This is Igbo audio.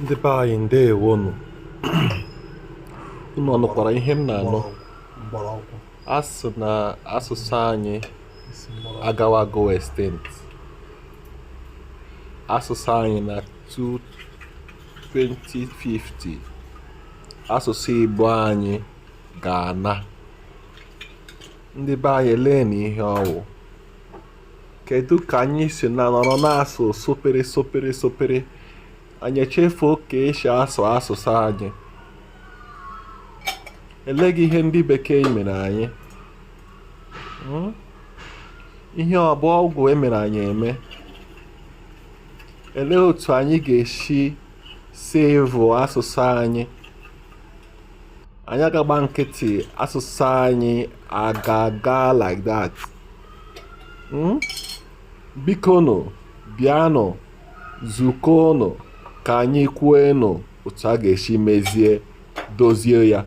Ndị be anyị ndewonu. Unu ọnụkwara ihe m na-anụ? Mgbọrọgwụ Asụ na asụsụ anyị agawago extinct. Asụsụ anyị na 2050 asụsụ Igbo anyị ga-ana. Ndị be anyị lee na ihe ọwụ. Kedu ka anyị si na nọrọ na-asụ sopere anyị echefuo ka esi asụ asụsụ anyị. Eleghị ihe ndị bekee mere anyị. Ihe ọbụ ọgwụ emere anyị eme. Elee otu anyị ga-esi sevu asụsụ anyị. Anyị agagba nkịtị asụsụ anyị aga like that. Biko bịanụ zukọnụ ka anyị kwuenụ otu a ga-esi mezie dozie ya.